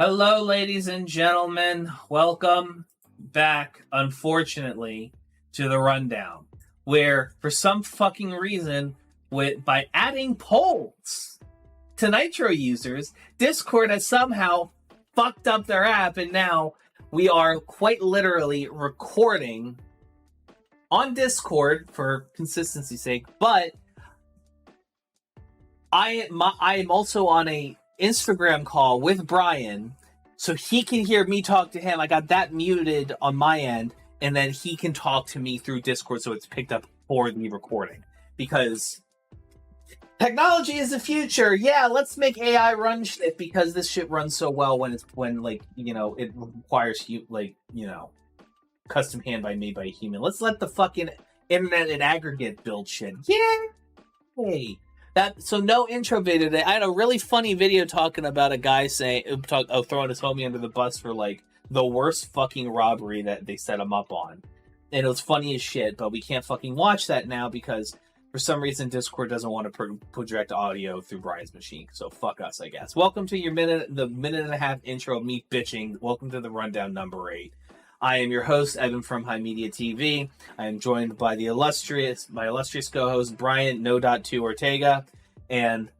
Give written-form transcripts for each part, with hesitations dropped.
Hello, ladies and gentlemen. Welcome back, unfortunately, to the rundown, where for some fucking reason, by adding polls to Nitro users, Discord has somehow fucked up their app, and now we are quite literally recording on Discord for consistency's sake. But I am also on a Instagram call with Brian, so he can hear me talk to him. I got that muted on my end, and then he can talk to me through Discord, so it's picked up for the recording. Because technology is the future. Yeah, let's make AI run shit, because this shit runs so well when it requires custom hand by made by a human. Let's let the fucking internet in aggregate build shit. Yay! So no intro video today. I had a really funny video talking about a guy throwing his homie under the bus for like the worst fucking robbery that they set him up on, and it was funny as shit. But we can't fucking watch that now because for some reason Discord doesn't want to project audio through Brian's machine. So fuck us, I guess. Welcome to the minute and a half intro of me bitching. Welcome to the rundown number 8. I am your host, Evan from HIMediaTV. I am joined by my illustrious co-host, Brian No.2 Ortega. And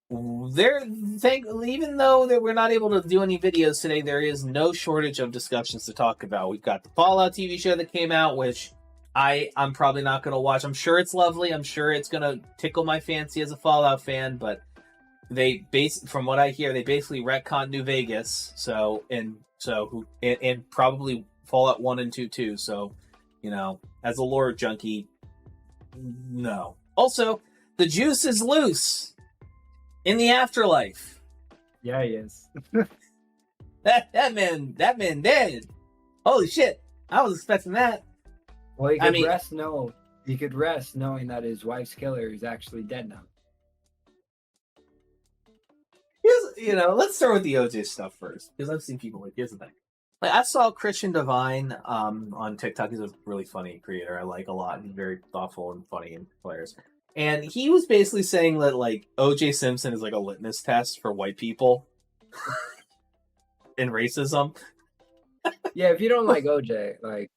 even though we're not able to do any videos today, there is no shortage of discussions to talk about. We've got the Fallout TV show that came out, which I'm probably not going to watch. I'm sure it's lovely. I'm sure it's going to tickle my fancy as a Fallout fan, but from what I hear, they basically retconned New Vegas. And probably Fallout 1 and 2 too. So, as a lore junkie, no. Also, the juice is loose in the afterlife. Yeah, he is. that man dead. Holy shit! I was expecting that. Well, he could rest. No, he could rest knowing that his wife's killer is actually dead now. Let's start with the OJ stuff first, because I've seen people here's the thing. Like, I saw Christian Divine on TikTok. He's a really funny creator I like a lot. He's very thoughtful and funny and hilarious. And he was basically saying that, like, OJ Simpson is like a litmus test for white people and racism. Yeah, if you don't like OJ, like,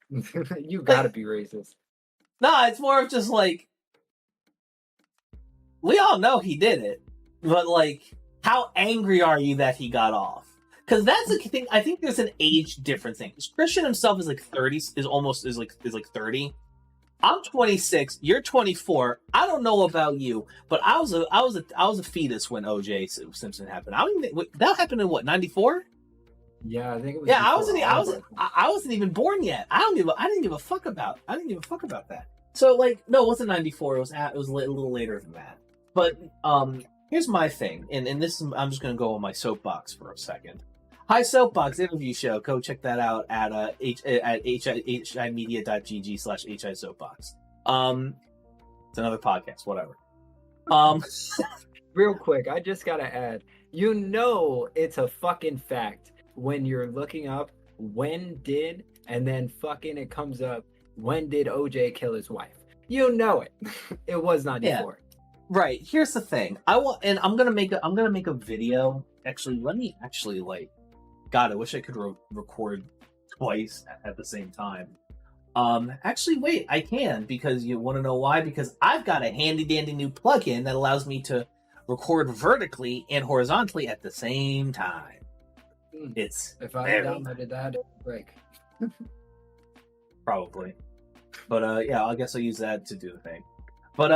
you gotta be racist. Nah, it's more of just like, we all know he did it, but like, how angry are you that he got off? Because that's the thing. I think there's an age difference thing. Christian himself is like 30, is like 30. I'm 26. You're 24. I don't know about you, but I was a fetus when OJ Simpson happened. That happened in what, 94? Yeah, I think it was. Yeah, I wasn't even born yet. I didn't give a fuck about that. So like, no, it wasn't 94. It was a little later than that. But here's my thing, and this is, I'm just gonna go on my soapbox for a second. Hi Soapbox interview show. Go check that out at himedia.gg/hisoapbox. It's another podcast, whatever. Real quick, I just gotta add. It's a fucking fact when you're looking up and then fucking it comes up, when did OJ kill his wife? You know it. It was 94. Yeah. Right. Here's the thing. I'm gonna make a video. Actually, let me God, I wish I could record twice at the same time. Actually, wait, I can, because you want to know why? Because I've got a handy dandy new plugin that allows me to record vertically and horizontally at the same time. If I downloaded that, it would break. Probably. But yeah, I guess I'll use that to do the thing. But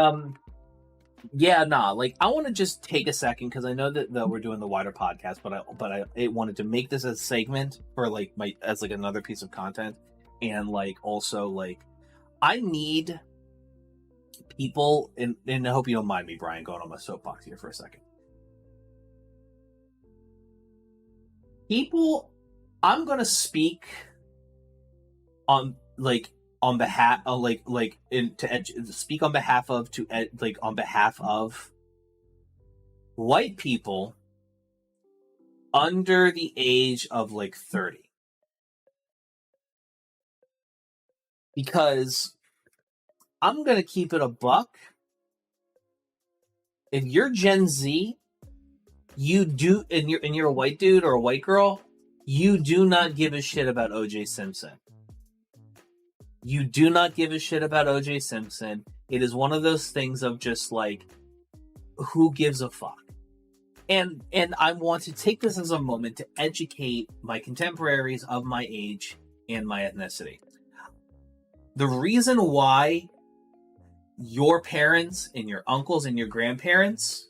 yeah, like, I want to just take a second, because I know that we're doing the wider podcast, but I wanted to make this a segment for like as another piece of content, and like also like I need people, and I hope you don't mind me, Brian, going on my soapbox here for a second. People, I'm gonna speak on behalf of on behalf of white people under the age of like 30, because I'm gonna keep it a buck. If you're Gen Z, you do, and you're a white dude or a white girl, you do not give a shit about OJ Simpson. You do not give a shit about OJ Simpson. It is one of those things of just like, who gives a fuck? And I want to take this as a moment to educate my contemporaries of my age and my ethnicity. The reason why your parents and your uncles and your grandparents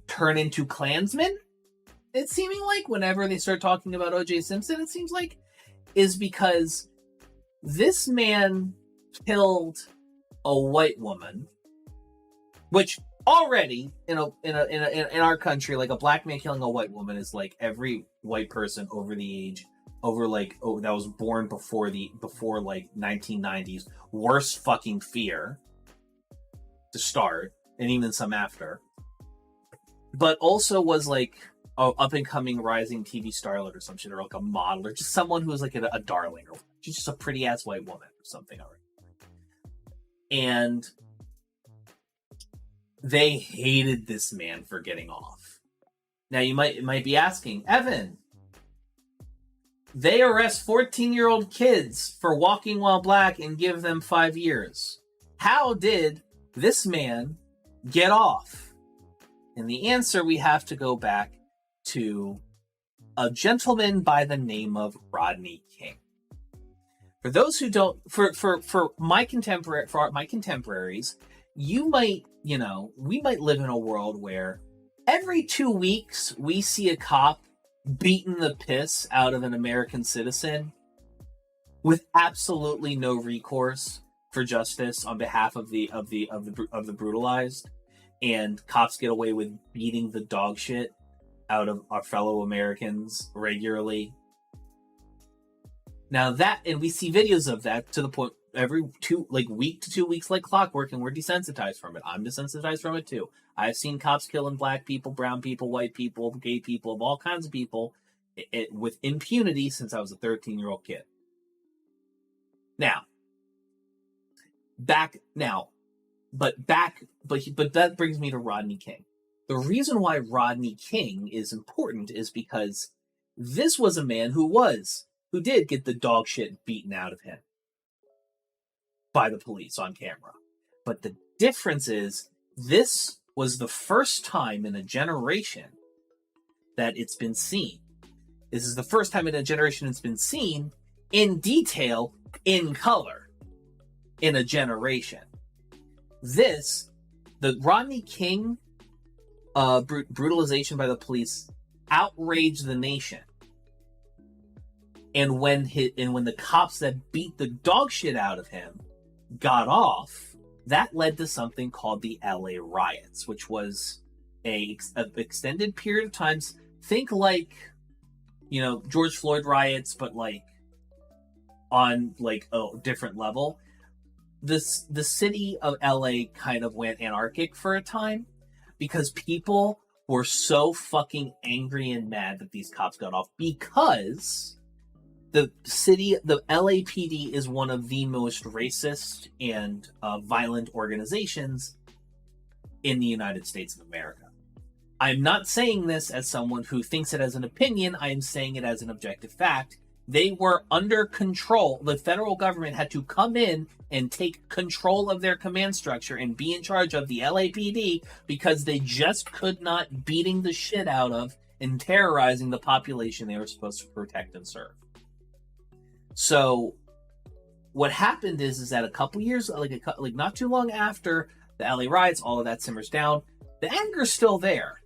turn into Klansmen, it's seeming like whenever they start talking about OJ Simpson, it seems like, is because this man killed a white woman, which already in our country, like a black man killing a white woman is like every white person over the age that was born before like 1990s worst fucking fear to start, and even some after. But also was like a up and coming rising TV starlet or some shit, or like a model, or just someone who was like a darling, or she's just a pretty ass white woman or something already. And they hated this man for getting off. Now you might be asking, Evan, they arrest 14-year-old kids for walking while black and give them 5 years. How did this man get off? And the answer, we have to go back to a gentleman by the name of Rodney King. For those who don't, for my contemporaries, we might live in a world where every 2 weeks we see a cop beating the piss out of an American citizen with absolutely no recourse for justice on behalf of the brutalized, and cops get away with beating the dog shit out of our fellow Americans regularly. Now that, and we see videos of that to the point every week to 2 weeks like clockwork, and we're desensitized from it. I'm desensitized from it too. I've seen cops killing black people, brown people, white people, gay people, all kinds of people with impunity since I was a 13-year-old kid. But that brings me to Rodney King. The reason why Rodney King is important is because this was a man who did get the dog shit beaten out of him by the police on camera. But the difference is, this was the first time in a generation that it's been seen. This is the first time in a generation it's been seen in detail, in color, in a generation. The Rodney King brutalization by the police outraged the nation. And when the cops that beat the dog shit out of him got off, that led to something called the LA riots, which was a extended period of time. Think like, George Floyd riots, but like on like a different level. The city of LA kind of went anarchic for a time because people were so fucking angry and mad that these cops got off, because the LAPD is one of the most racist and violent organizations in the United States of America. I'm not saying this as someone who thinks it as an opinion. I am saying it as an objective fact. They were under control. The federal government had to come in and take control of their command structure and be in charge of the LAPD because they just could not beating the shit out of and terrorizing the population they were supposed to protect and serve. So what happened is that a couple years, like not too long after the LA riots, all of that simmers down. The anger's still there.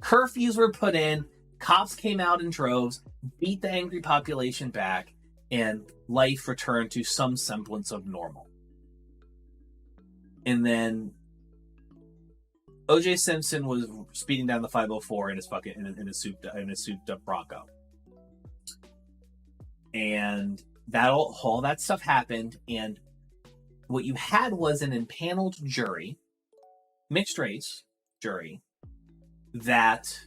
Curfews were put in. Cops came out in droves, beat the angry population back, and life returned to some semblance of normal. And then OJ Simpson was speeding down the 504 in his fucking in a souped up Bronco. And all that stuff happened, and what you had was an impaneled jury, mixed race jury, that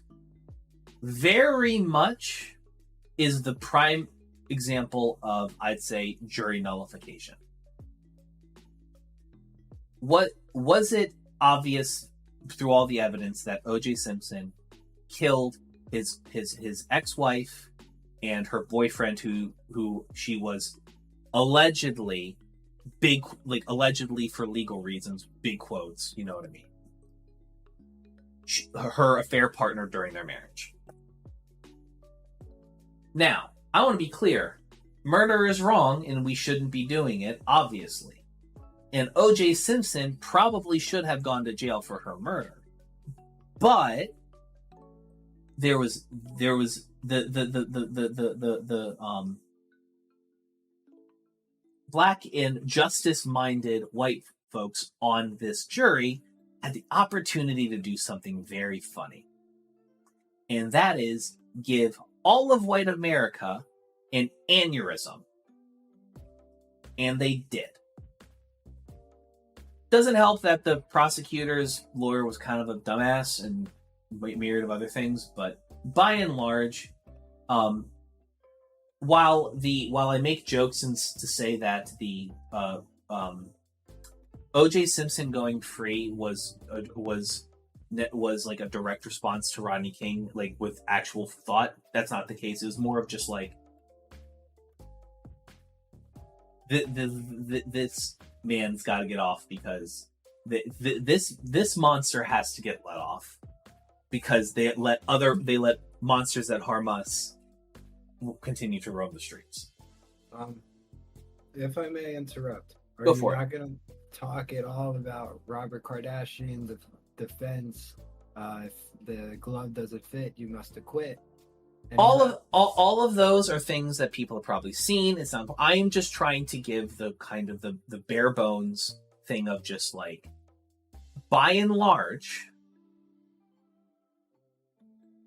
very much is the prime example of, I'd say, jury nullification. What was it obvious through all the evidence that OJ Simpson killed his ex-wife and her boyfriend, who she was allegedly allegedly for legal reasons, big quotes, you know what I mean, her affair partner during their marriage. Now, I want to be clear. Murder is wrong, and we shouldn't be doing it, obviously. And O.J. Simpson probably should have gone to jail for her murder. But there was the black and justice-minded white folks on this jury had the opportunity to do something very funny. And that is give all of white America an aneurysm. And they did. Doesn't help that the prosecutor's lawyer was kind of a dumbass and a myriad of other things, but by and large, while I make jokes and to say that the O.J. Simpson going free was like a direct response to Rodney King, like with actual thought, that's not the case. It was more of just like this man's got to get off, because this monster has to get let off, because they let monsters that harm us continue to roam the streets. If I may interrupt, go for it. Not going to talk at all about Robert Kardashian, the defense? If the glove doesn't fit, you must acquit. All of those are things that people have probably seen. It's not. I am just trying to give the kind of the bare bones thing of just like, by and large,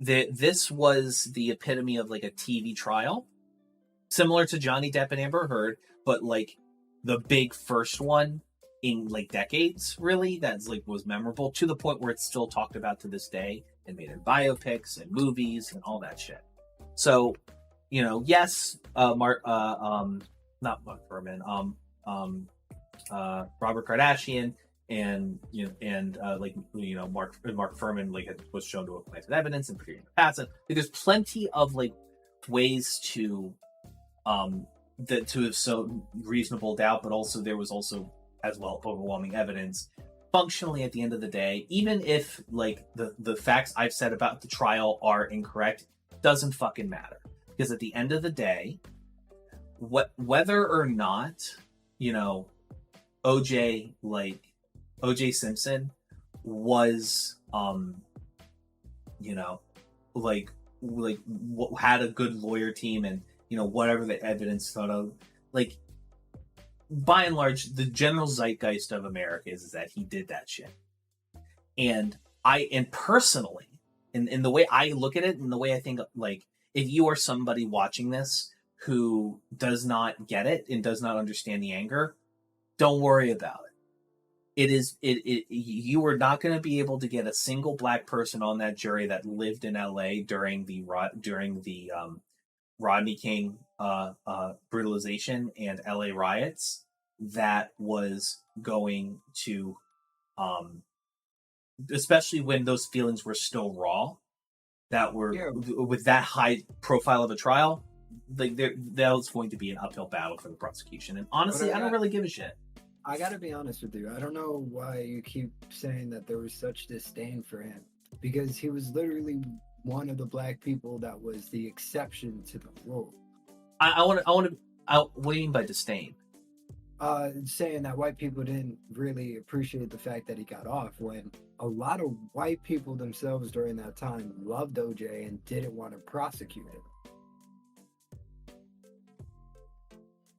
this was the epitome of like a TV trial, similar to Johnny Depp and Amber Heard, but like the big first one in like decades, really, that's like was memorable to the point where it's still talked about to this day and made in biopics and movies and all that shit. So, you know, yes, not Mark Furman, Robert Kardashian, and Mark Furman was shown to have planted evidence and produced passive. Like, there's plenty of like ways to have shown reasonable doubt, but also there was also as well overwhelming evidence. Functionally, at the end of the day, even if like the facts I've said about the trial are incorrect, doesn't fucking matter, because at the end of the day, whether or not, you know, OJ Simpson was had a good lawyer team, and you know, whatever the evidence thought of, like, by and large, the general zeitgeist of America is that he did that shit. And personally, in the way I look at it, and the way I think, like, if you are somebody watching this who does not get it and does not understand the anger, don't worry about it. You are not going to be able to get a single black person on that jury that lived in LA during the Rodney King brutalization and LA riots that was going to, especially when those feelings were still raw, that were with that high profile of a trial, like that was going to be an uphill battle for the prosecution. And honestly, I don't really give a shit. I gotta be honest with you. I don't know why you keep saying that there was such disdain for him, because he was literally one of the black people that was the exception to the rule. What do you mean by disdain? Saying that white people didn't really appreciate the fact that he got off, when a lot of white people themselves during that time loved OJ and didn't want to prosecute him.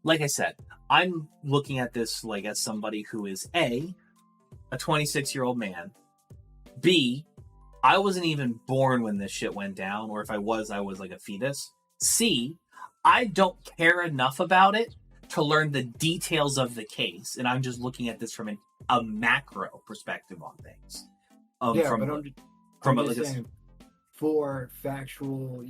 Like I said, I'm looking at this like as somebody who is a 26-year-old man. B, I wasn't even born when this shit went down, or if I was like a fetus. C, I don't care enough about it to learn the details of the case, and I'm just looking at this from a macro perspective on things. For factual,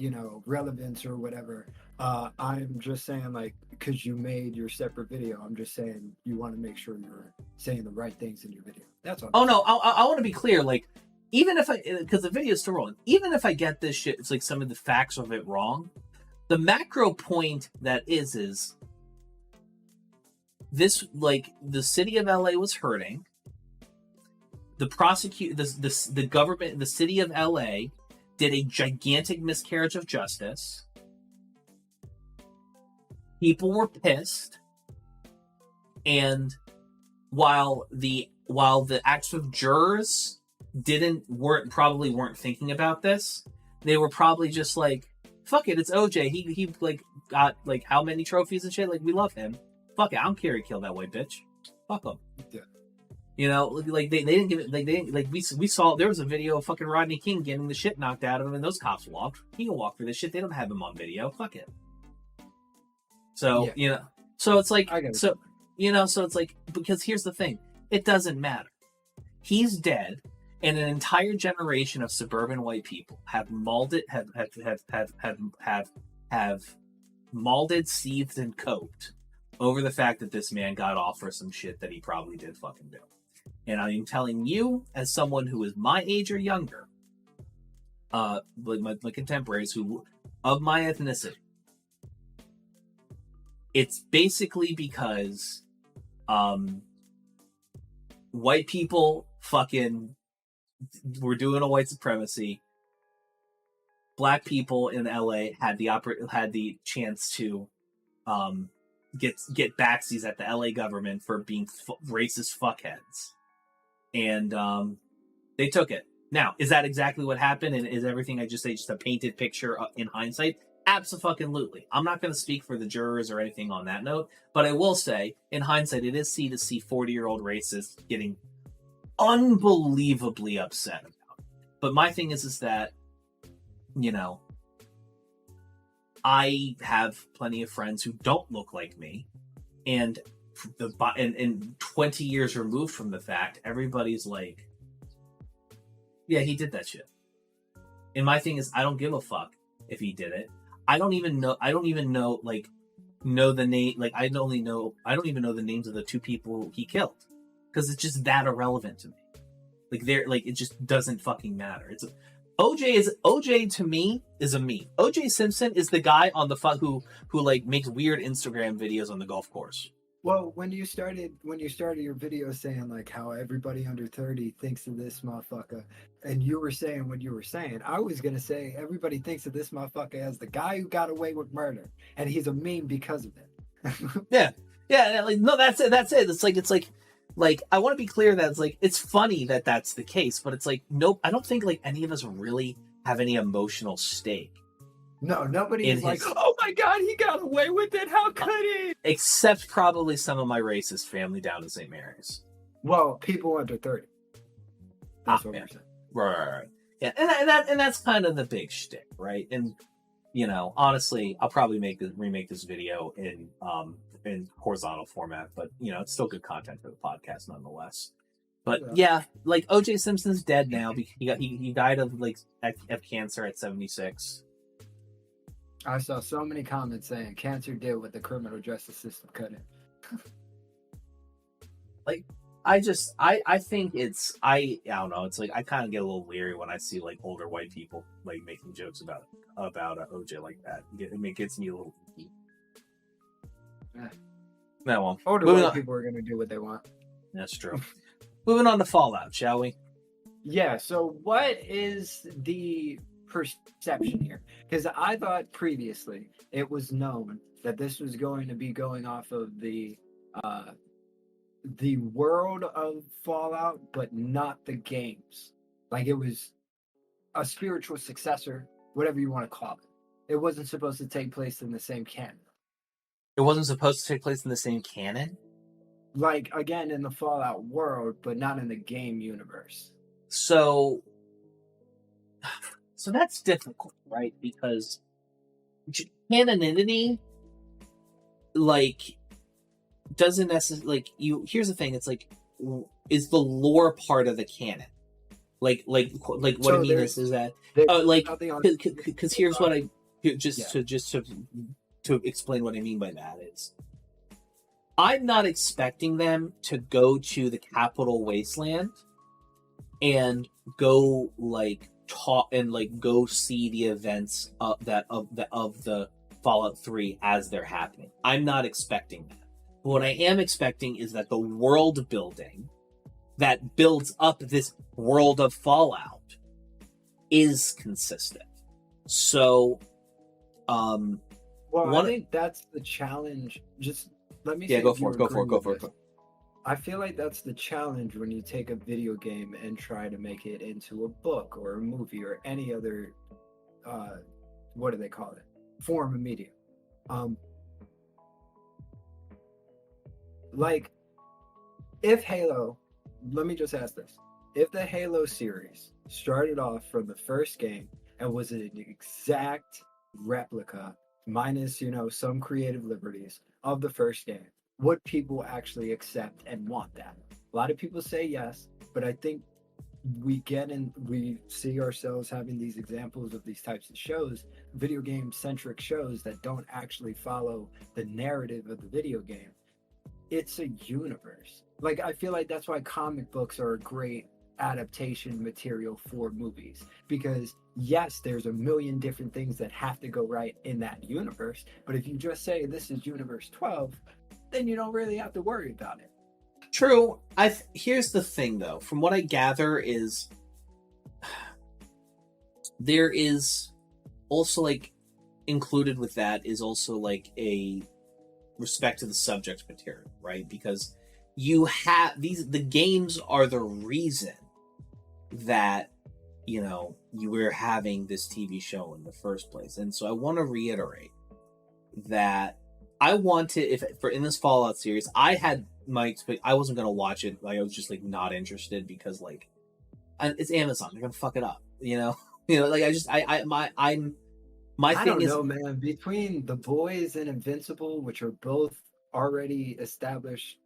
relevance or whatever, I'm just saying, like, because you made your separate video, I'm just saying you want to make sure you're saying the right things in your video. That's all. Oh no, I want to be clear. Like, even if because the video is still rolling, even if I get this shit, it's like some of the facts of it wrong. The macro point that is this, like, the city of LA was hurting. The the government, the city of LA did a gigantic miscarriage of justice. People were pissed, and while the actual jurors probably weren't thinking about this, they were probably just like, fuck it, it's OJ. He like got like how many trophies and shit. Like, we love him. Fuck it, I don't care. He killed that white bitch. Fuck him. Yeah. You know, like they didn't give it. Like, they didn't, like we saw there was a video of fucking Rodney King getting the shit knocked out of him, and those cops walked. He can walk through this shit. They don't have him on video. Fuck it. So you know, so it's like, so you know, so it's like, because here's the thing, it doesn't matter. He's dead. And an entire generation of suburban white people have molded, seethed, and coped over the fact that this man got off for some shit that he probably did fucking do. And I'm telling you, as someone who is my age or younger, like my contemporaries who of my ethnicity, it's basically because white people fucking were doing a white supremacy. Black people in LA had the chance to get backsies at the LA government for being racist fuckheads, and they took it. Now, is that exactly what happened? And is everything I just say just a painted picture in hindsight? Absolutely. I'm not going to speak for the jurors or anything on that note, but I will say, in hindsight, it is to see 40-year-old racists getting unbelievably upset about it. But my thing is that, you know, I have plenty of friends who don't look like me, and 20 years removed from the fact, everybody's like, yeah, he did that shit. And my thing is, I don't give a fuck if he did it. I don't even know the name. Like, I don't even know the names of the two people he killed, because it's just that irrelevant to me. Like, it just doesn't fucking matter. It's OJ to me is a meme. OJ Simpson is the guy on the who like makes weird Instagram videos on the golf course. Well, when you started your video saying like how everybody under 30 thinks of this motherfucker, and you were saying what you were saying, I was gonna say everybody thinks of this motherfucker as the guy who got away with murder, and he's a meme because of it. yeah. Like, no, that's it. It's like I want to be clear that it's funny that that's the case, but it's like, nope. I don't think like any of us really have any emotional stake. No, nobody is like, oh my god, he got away with it. How could he? Except probably some of my racist family down in St. Mary's. Well, people under 30. That's what we're saying. Right. Yeah, and that's kind of the big shtick, right? And you know, honestly, I'll probably remake this video in horizontal format, but you know, it's still good content for the podcast nonetheless. But yeah, like OJ Simpson's dead now. He died of cancer at 76. I saw so many comments saying cancer did what the criminal justice system couldn't. Like, I think I don't know. It's like I kind of get a little leery when I see like older white people like making jokes about OJ like that. It gets me a little. No, well, older white people are going to do what they want. That's true. Moving on to Fallout, shall we? Yeah. So, what is the perception here? Because I thought previously it was known that this was going to be going off of the world of Fallout, but not the games. Like, it was a spiritual successor, whatever you want to call it. It wasn't supposed to take place in the same canon. It wasn't supposed to take place in the same canon? Like, again, in the Fallout world, but not in the game universe. So that's difficult, right? Because canonity, like, doesn't necessarily, like, here's the thing, it's like, is the lore part of the canon? Like what I mean is that, because here's what to explain what I mean by that is, I'm not expecting them to go to the Capital Wasteland and go like talk and like go see the events of the Fallout 3 as they're happening. I'm not expecting that. But what I am expecting is that the world building that builds up this world of Fallout is consistent. So, well, I think that's the challenge. Just let me yeah, see go if for you it. Go for agree it. Go with for it. this. I feel like that's the challenge when you take a video game and try to make it into a book or a movie or any other, what do they call it? Form of media. Like, if Halo, let me just ask this. If the Halo series started off from the first game and was an exact replica, minus, some creative liberties of the first game, would people actually accept and want that? A lot of people say yes, but I think we see ourselves having these examples of these types of shows, video game centric shows that don't actually follow the narrative of the video game. It's a universe. Like, I feel like that's why comic books are a great adaptation material for movies, because yes, there's a million different things that have to go right in that universe, but if you just say this is universe 12, then you don't really have to worry about it. True. Here's the thing, though. From what I gather is there is also, like, included with that is also, like, a respect to the subject material, right? Because you have the games are the reason that, you were having this TV show in the first place. And so I want to reiterate that I want to, in this Fallout series, I had I wasn't going to watch it. Like, I was just, like, not interested because, like, it's Amazon. They're going to fuck it up, like, my I thing don't is, know, man. Between The Boys and Invincible, which are both already established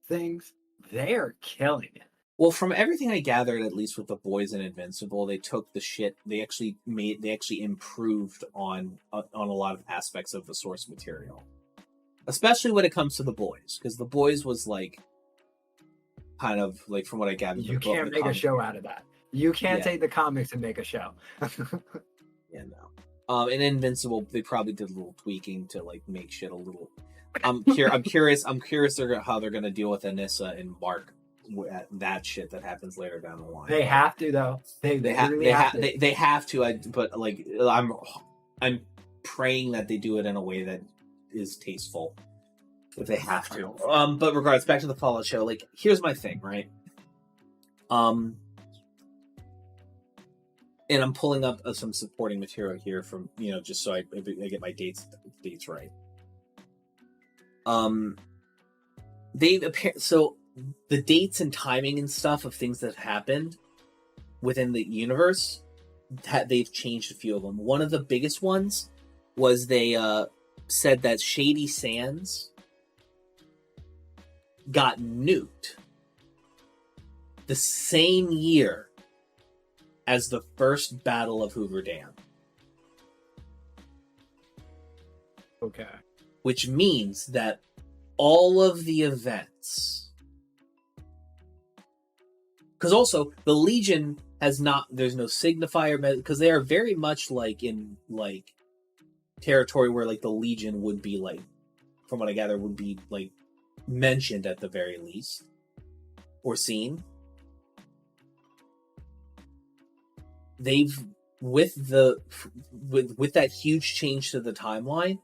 things, they're killing it. well, from everything I gathered, at least with The Boys and Invincible, they took the shit. They actually improved on a lot of aspects of the source material, especially when it comes to The Boys, because The Boys was like, kind of like, from what I gathered, You can't make a show out of that. You can't take the comics and make a show. Yeah, no. In Invincible, they probably did a little tweaking to, like, make shit a little. I'm curious. I'm curious how they're gonna deal with Anissa and Mark. That shit that happens later down the line. They have to, though. They have to. But like, I'm praying that they do it in a way that is tasteful. If they have to. But regardless, back to the Fallout show. Like, here's my thing, right? And I'm pulling up some supporting material here from, just so I get my dates right. So the dates and timing and stuff of things that happened within the universe, they've changed a few of them. One of the biggest ones was they said that Shady Sands got nuked the same year as the first Battle of Hoover Dam. Okay. Which means that all of the events, because also the Legion has not, there's no signifier, because they are very much like in like territory where like the Legion would be like, from what I gather, would be like mentioned at the very least or seen. They've with that huge change to the timeline,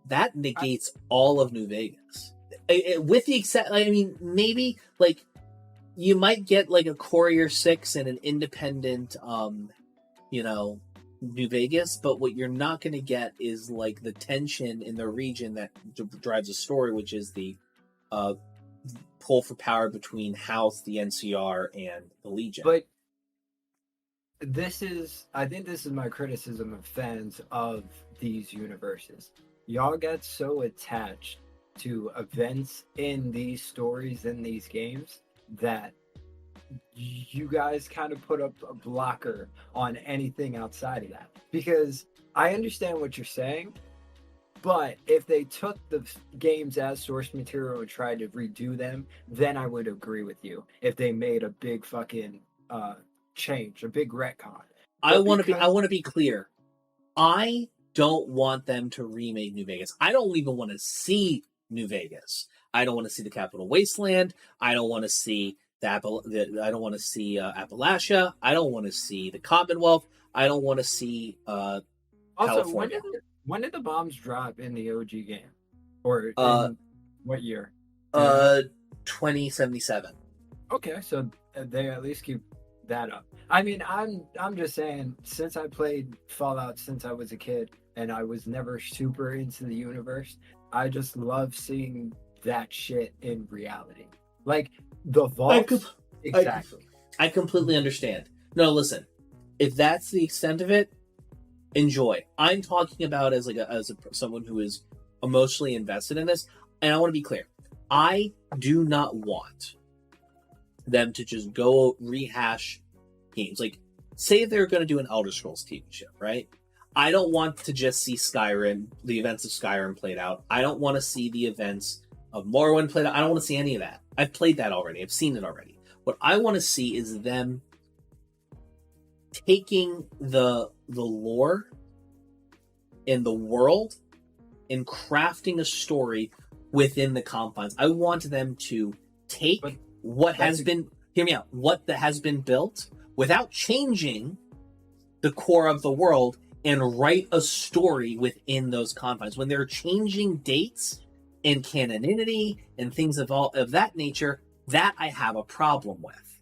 that negates all of New Vegas. With the I mean, maybe like you might get like a Courier 6 and an independent, New Vegas, but what you're not going to get is like the tension in the region that drives the story, which is the pull for power between House, the NCR, and the Legion. But I think this is my criticism of fans of these universes. Y'all get so attached to events in these stories, in these games, that you guys kind of put up a blocker on anything outside of that. Because I understand what you're saying, But if they took the games as source material and tried to redo them, then I would agree with you. If they made a big fucking change, a big retcon. I want to be clear. I don't want them to remake New Vegas. I don't even want to see New Vegas. I don't want to see the Capital Wasteland. I don't want to see I don't want to see Appalachia. I don't want to see the Commonwealth. I don't want to see California. When did the bombs drop in the OG game? Or what year? 2077. Okay, so they at least keep that up. I mean, I'm just saying, since I played Fallout since I was a kid, and I was never super into the universe, I just love seeing that shit in reality. Like the vault. Exactly. I completely understand. No, listen. If that's the extent of it, enjoy. I'm talking about as someone who is emotionally invested in this, and I want to be clear. I do not want them to just go rehash games. Like, say they're going to do an Elder Scrolls TV show, right? I don't want to just see Skyrim, the events of Skyrim played out. I don't want to see the events of Morrowind played out. I don't want to see any of that. I've played that already. I've seen it already. What I want to see is them taking the lore in the world and crafting a story within the confines. I want them to take what has been built without changing the core of the world and write a story within those confines. When they're changing dates and canonity and things of that nature, that I have a problem with.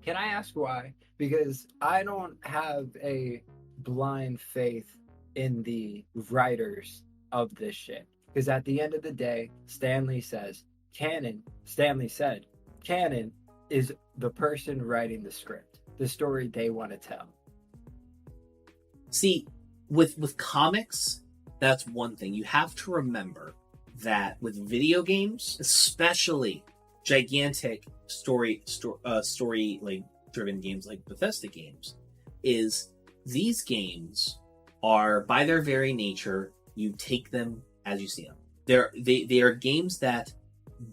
Can I ask why? Because I don't have a blind faith in the writers of this shit. Because at the end of the day, Stanley said, canon is the person writing the script, the story they want to tell. See, with comics, that's one thing. You have to remember that with video games, especially gigantic story like driven games like Bethesda games, is these games are, by their very nature, you take them as you see them. They are games that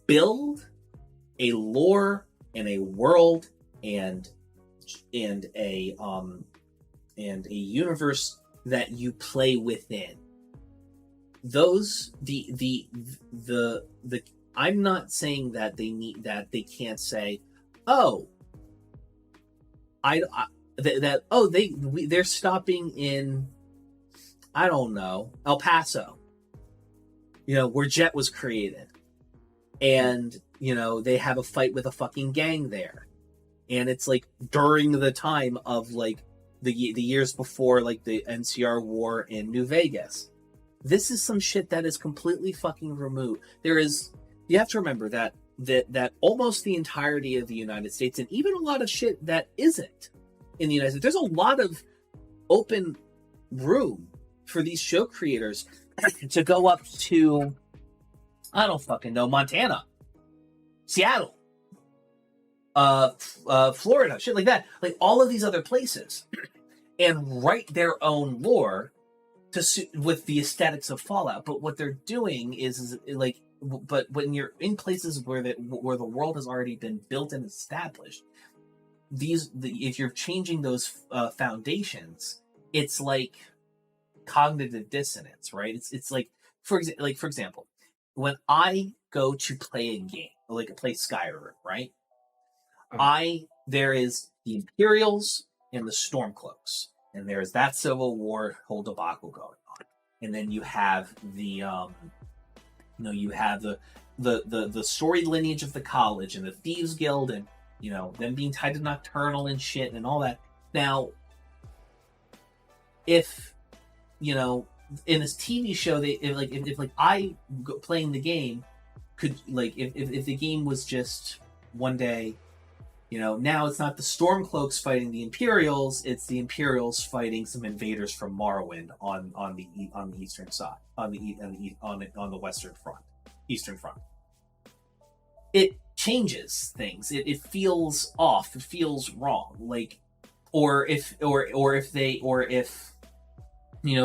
build a lore and a world and a universe that you play within. Those I'm not saying that they can't say, they're stopping in, I don't know, El Paso, where Jet was created, and they have a fight with a fucking gang there, and it's like during the time of like the years before like the NCR war in New Vegas. This is some shit that is completely fucking removed. You have to remember that almost the entirety of the United States, and even a lot of shit that isn't in the United States, there's a lot of open room for these show creators to go up to, I don't fucking know, Montana, Seattle, Florida, shit like that, like all of these other places, and write their own lore with the aesthetics of Fallout. But what they're doing is like, but when you're in places where the world has already been built and established, if you're changing those foundations, it's like cognitive dissonance, right? It's like for example, when I go to play a game, like play Skyrim, right? There is the Imperials and the Stormcloaks, and there's that Civil War whole debacle going on, and then you have the the story lineage of the college and the Thieves Guild, and them being tied to Nocturnal and shit and all that. Now, if in this TV show, if I playing the game could, like, if the game was just one day, now it's not the Stormcloaks fighting the Imperials, it's the Imperials fighting some invaders from Morrowind on the eastern side, on the western front, eastern front. It changes things. It feels off. It feels wrong. Like, or if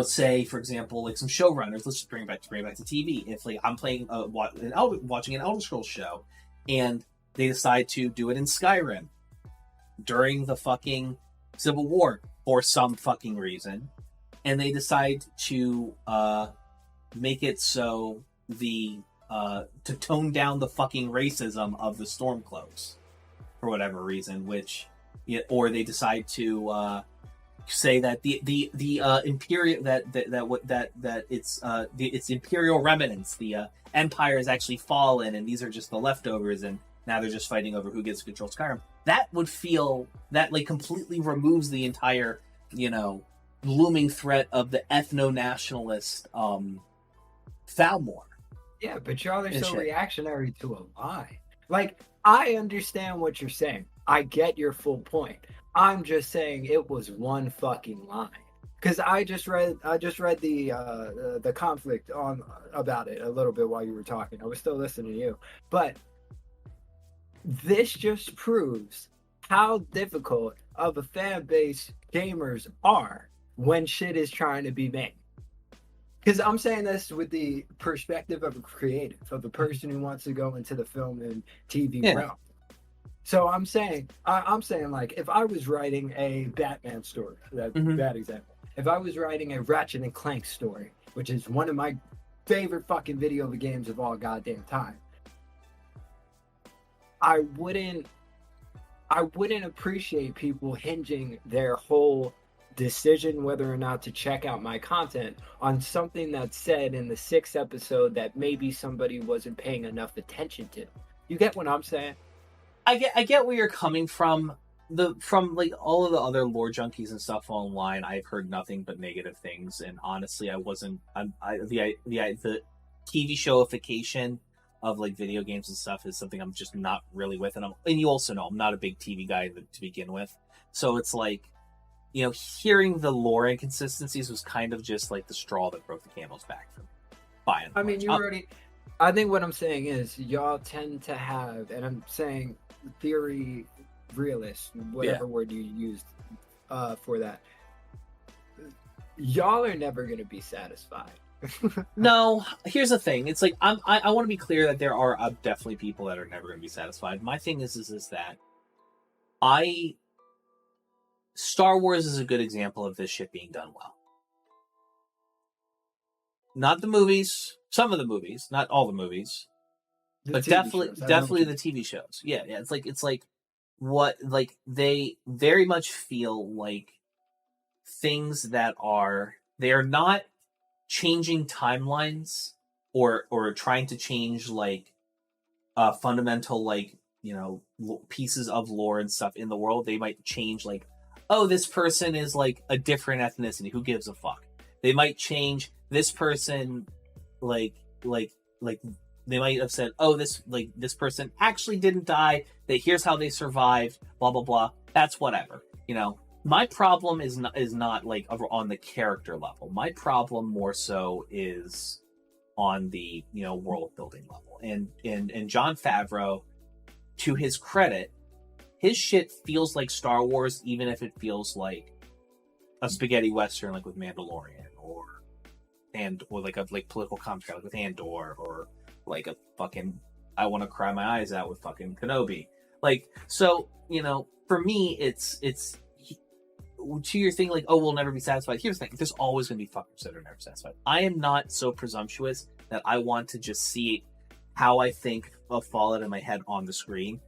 say for example, like some showrunners. Let's just bring it back to TV. If like I'm playing watching an Elder Scrolls show, and they decide to do it in Skyrim during the fucking Civil War for some fucking reason, and they decide to make it so to tone down the fucking racism of the Stormcloaks for whatever reason, or they decide to say that the imperial it's imperial remnants, the empire has actually fallen, and these are just the leftovers, and now they're just fighting over who gets to control Skyrim. That would feel that like completely removes the entire looming threat of the ethno-nationalist Falmore. Yeah, but y'all are so reactionary to a lie. Like, I understand what you're saying. I get your full point. I'm just saying it was one fucking line. Because I just read the conflict about it a little bit while you were talking. I was still listening to you. But this just proves how difficult of a fan base gamers are when shit is trying to be made. Because I'm saying this with the perspective of a creative, of a person who wants to go into the film and TV realm. So I'm saying like, if I was writing a Batman story, that's a bad example. If I was writing a Ratchet and Clank story, which is one of my favorite fucking video games of all goddamn time, I wouldn't appreciate people hinging their whole decision whether or not to check out my content on something that's said in the 6th episode that maybe somebody wasn't paying enough attention to. You get what I'm saying? I get where you're coming from. From like all of the other lore junkies and stuff online, I've heard nothing but negative things, and honestly, the TV showification of like video games and stuff is something I'm just not really with, and you also know I'm not a big TV guy to begin with, so it's like, hearing the lore inconsistencies was kind of just like the straw that broke the camel's back for me. I mean, I think what I'm saying is y'all tend to have, and I'm saying theory realist, whatever word you used for that, y'all are never going to be satisfied. No, here's the thing. It's like I want to be clear that there are definitely people that are never going to be satisfied. My thing is that Star Wars is a good example of this shit being done well. Not the movies, some of the movies, not all the movies, but definitely the TV shows. Yeah. It's like what, like, they very much feel like things that they are not changing timelines or trying to change like fundamental like pieces of lore and stuff in the world. They might change like, oh, this person is like a different ethnicity, who gives a fuck. They might change this person, like they might have said, oh, this person actually didn't die, here's how they survived, blah blah blah. That's whatever. My problem is not like on the character level. My problem more so is on the world building level. And Jon Favreau, to his credit, his shit feels like Star Wars, even if it feels like a spaghetti western, like with Mandalorian, or like a political commentary, like with Andor, or like a fucking I want to cry my eyes out with fucking Kenobi. Like, so for me, it's to your thing, like, oh, we'll never be satisfied. Here's the thing: there's always going to be fuckers that are never satisfied. I am not so presumptuous that I want to just see how I think of Fallout in my head on the screen.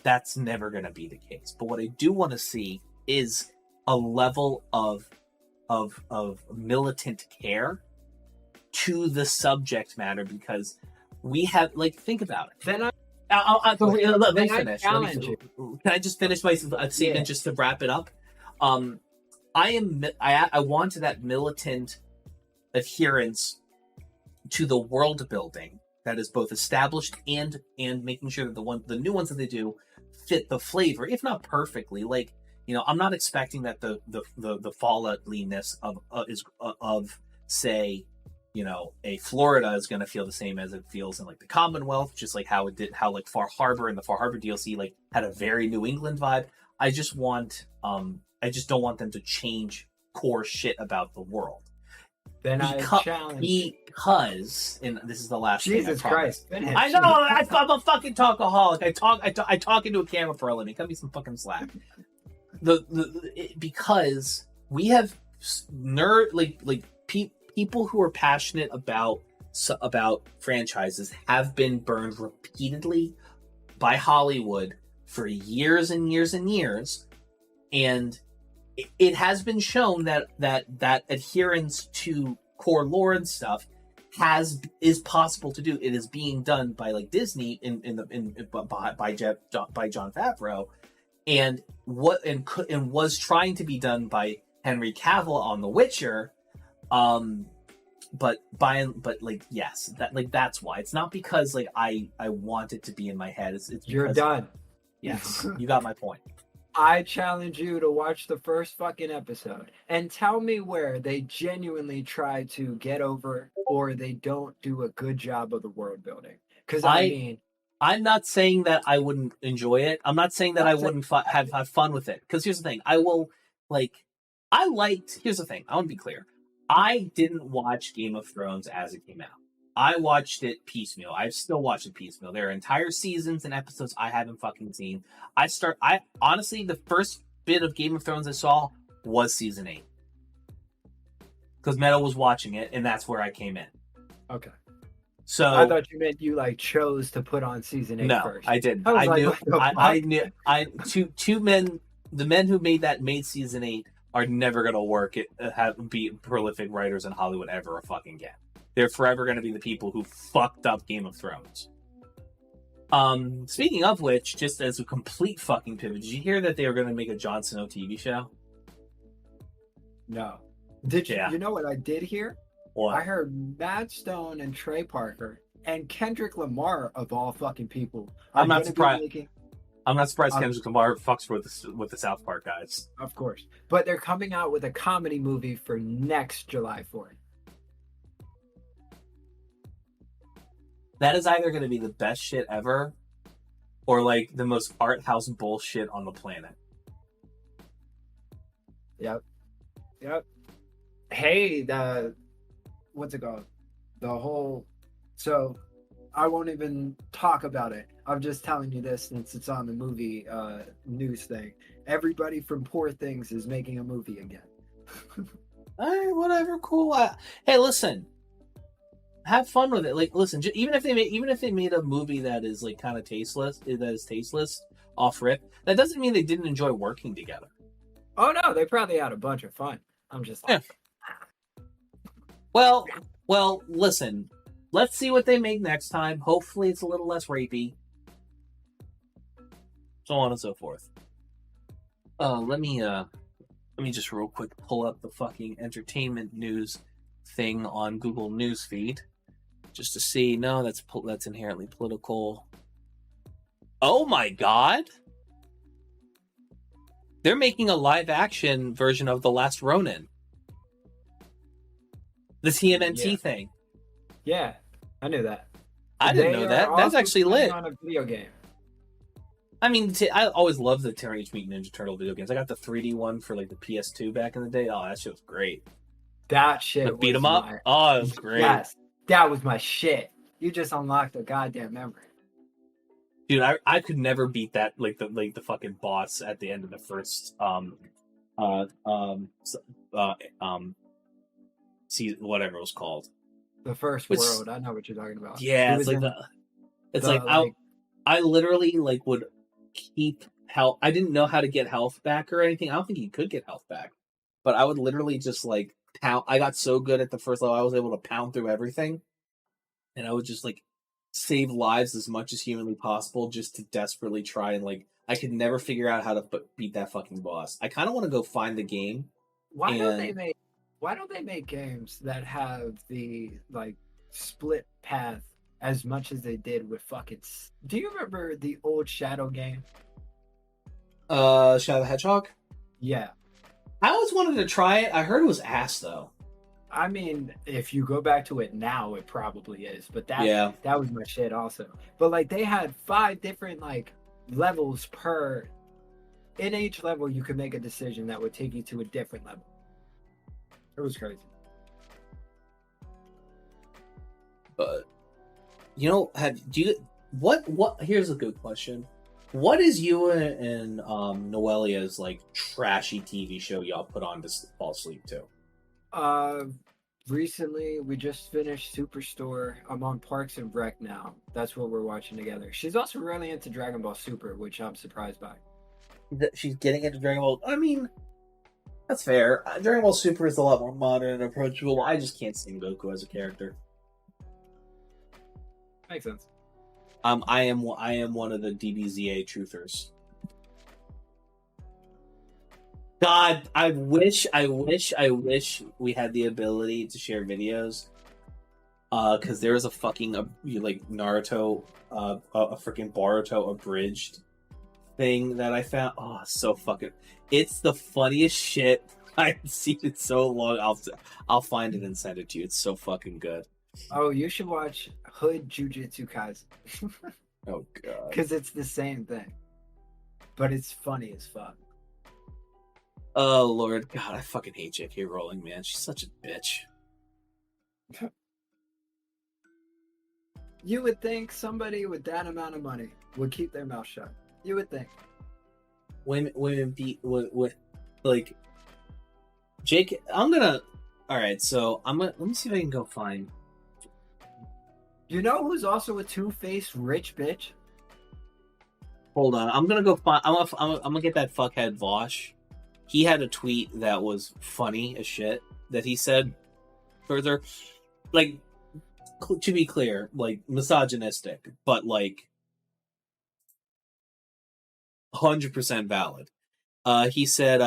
That's never going to be the case. But what I do want to see is a level of militant care to the subject matter, because we have, like, think about it. Then let me finish. Can I just finish my statement just to wrap it up? I want that militant adherence to the world building that is both established and making sure that the new ones that they do fit the flavor, if not perfectly. Like, I'm not expecting that the Fallout-liness of say, a Florida is going to feel the same as it feels in like the Commonwealth, just like how like Far Harbor and the Far Harbor DLC like had a very New England vibe. I just don't want them to change core shit about the world. Then I challenge. Because, and this is the last Jesus thing I Christ! promise. I know I'm a fucking talkaholic. I talk into a camera for a living. Cut me some fucking slack. Because we have people who are passionate about franchises have been burned repeatedly by Hollywood for years and years and years, and it has been shown that adherence to core lore and stuff is possible to do. It is being done by like Disney by Jon Favreau, and was trying to be done by Henry Cavill on The Witcher. But yes, that's why. It's not because like I want it to be in my head. It's because, you're done. Yes, you got my point. I challenge you to watch the first fucking episode and tell me where they genuinely try to get over or they don't do a good job of the world building. Because I'm not saying that I wouldn't enjoy it. I'm not saying that I wouldn't have fun with it. Because here's the thing. Here's the thing. I want to be clear. I didn't watch Game of Thrones as it came out. I watched it piecemeal. I've still watched it piecemeal. There are entire seasons and episodes I haven't fucking seen. I honestly, the first bit of Game of Thrones I saw was season 8. Because Meadow was watching it, and that's where I came in. Okay. So I thought you meant you like chose to put on season 8 first. No, I didn't. I knew two men, the men who made season 8 are never gonna be prolific writers in Hollywood ever fucking again. They're forever going to be the people who fucked up Game of Thrones. Speaking of which, just as a complete fucking pivot, did you hear that they were going to make a Jon Snow TV show? No. Did you? Yeah. You know what I did hear? What? I heard Matt Stone and Trey Parker and Kendrick Lamar of all fucking people. I'm not surprised. I'm not surprised Kendrick Lamar fucks with the South Park guys. Of course, but they're coming out with a comedy movie for next July 4th. That is either going to be the best shit ever, or like the most art house bullshit on the planet. Yep. Hey, what's it called? So I won't even talk about it. I'm just telling you this since it's on the movie news thing. Everybody from Poor Things is making a movie again. All right, whatever, cool. Hey, listen. Have fun with it. Like, listen, even if they made a movie that is like kind of tasteless, off rip, that doesn't mean they didn't enjoy working together. Oh no, they probably had a bunch of fun. I'm just like, Well, listen. Let's see what they make next time. Hopefully, it's a little less rapey. So on and so forth. Let me just real quick pull up the fucking entertainment news thing on Google News feed. Just to see, no, that's inherently political. Oh my god! They're making a live-action version of The Last Ronin. The TMNT thing. Yeah, I knew that. I didn't know that. That's actually lit. On a video game. I mean, I always loved the Teenage Mutant Ninja Turtle video games. I got the 3D one for like the PS2 back in the day. Oh, that shit was great. That shit. Beat 'em up. Oh, it was great. Yes, that was my shit. You just unlocked a goddamn memory. Dude, I could never beat that the fucking boss at the end of the first season, whatever it was called. The first world. I know what you're talking about. Yeah, I literally like would keep health. I didn't know how to get health back or anything. I don't think you could get health back, but I would literally just like pound. I got so good at the first level, I was able to pound through everything, and I would just like save lives as much as humanly possible, just to desperately try and like. I could never figure out how to beat that fucking boss. I kind of want to go find the game. Why don't they make games that have the like split path as much as they did with fucking? Do you remember the old Shadow game? Shadow the Hedgehog? Yeah. I always wanted to try it. I heard it was ass though. I mean, if you go back to it now, it probably is. But that was my shit also. But like they had 5 different like levels per. In each level, you could make a decision that would take you to a different level. It was crazy. You know, here's a good question. What is you and Noelia's like trashy TV show y'all put on to fall asleep to? Recently we just finished Superstore. I'm on Parks and Rec now. That's what we're watching together. She's also really into Dragon Ball Super, which I'm surprised by. She's getting into Dragon Ball. I mean, that's fair. Dragon Ball Super is a lot more modern and approachable. I just can't stand Goku as a character. Makes sense. I am one of the DBZA truthers. God, I wish we had the ability to share videos. Because there was a fucking like Naruto, a freaking Boruto abridged thing that I found. Oh, so fucking! It's the funniest shit I've seen in so long. I'll find it and send it to you. It's so fucking good. Oh, you should watch Hood Jujutsu Kaisen. Oh god, because it's the same thing, but it's funny as fuck. Oh Lord, God, I fucking hate J.K. Rowling, man. She's such a bitch. You would think somebody with that amount of money would keep their mouth shut. You would think. Women be with like Jake. I'm gonna. All right, so let me see if I can go find. You know who's also a two-faced rich bitch? Hold on, I'm gonna go find. I'm gonna get that fuckhead Vosh. He had a tweet that was funny as shit that he said further, like, to be clear, like misogynistic, but like 100% valid. He said,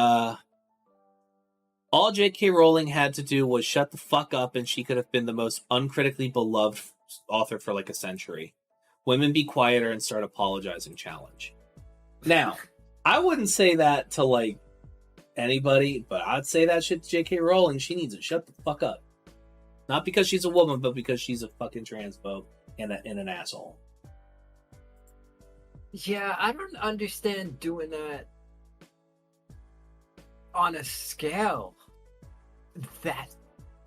all J.K. Rowling had to do was shut the fuck up and she could have been the most uncritically beloved author for like a century. Women be quieter and start apologizing challenge. Now, I wouldn't say that to like anybody, but I'd say that shit to J.K. Rowling. She needs to shut the fuck up. Not because she's a woman, but because she's a fucking transphobe and an asshole. Yeah, I don't understand doing that on a scale that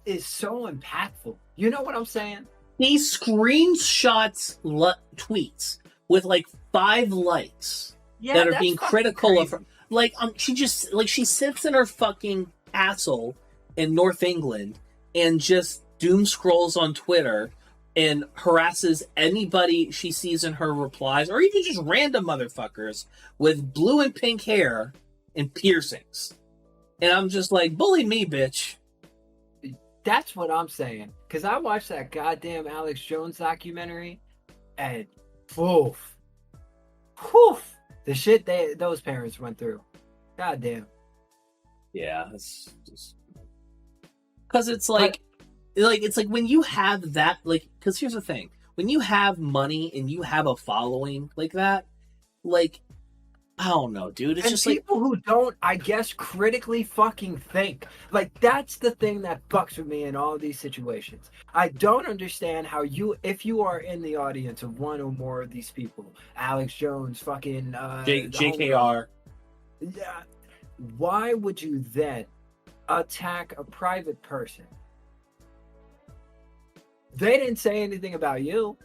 is so impactful. You know what I'm saying? He screenshots tweets with like 5 likes that are being critical crazy. of her. Like, she sits in her fucking castle in North England and just doom scrolls on Twitter and harasses anybody she sees in her replies, or even just random motherfuckers with blue and pink hair and piercings. And I'm just like, bully me, bitch. That's what I'm saying. Because I watched that goddamn Alex Jones documentary, and poof. The shit those parents went through. Goddamn. Yeah, it's just because it's like it's like when you have that, like, because here's the thing: when you have money and you have a following like that, like, I don't know, dude. It's just people who don't, I guess, critically fucking think. Like, that's the thing that fucks with me in all these situations. I don't understand how if you are in the audience of one or more of these people, Alex Jones, fucking JKR. Yeah. Why would you then attack a private person? They didn't say anything about you.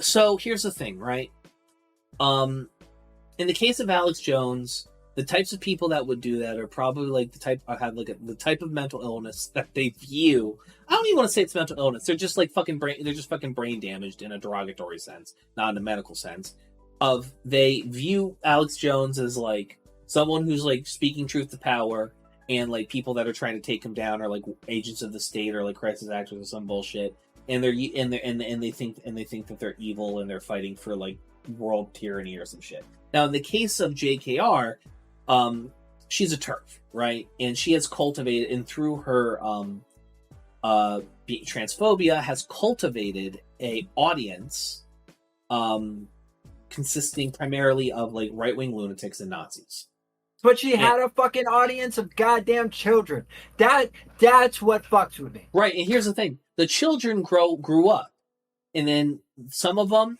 So here's the thing, right? In the case of Alex Jones, the types of people that would do that are probably like the type of mental illness that they view. I don't even want to say it's mental illness. They're just like fucking brain damaged in a derogatory sense, not in a medical sense. They view Alex Jones as like someone who's like speaking truth to power, and like people that are trying to take him down are like agents of the state or like crisis actors or some bullshit. And they think that they're evil and they're fighting for like world tyranny or some shit. Now, in the case of JKR, she's a TERF, right? And she has cultivated, and through her transphobia, has cultivated a audience consisting primarily of like right-wing lunatics and Nazis. But she had a fucking audience of goddamn children. That's what fucks with me. Right, and here's the thing. The children grew up. And then some of them,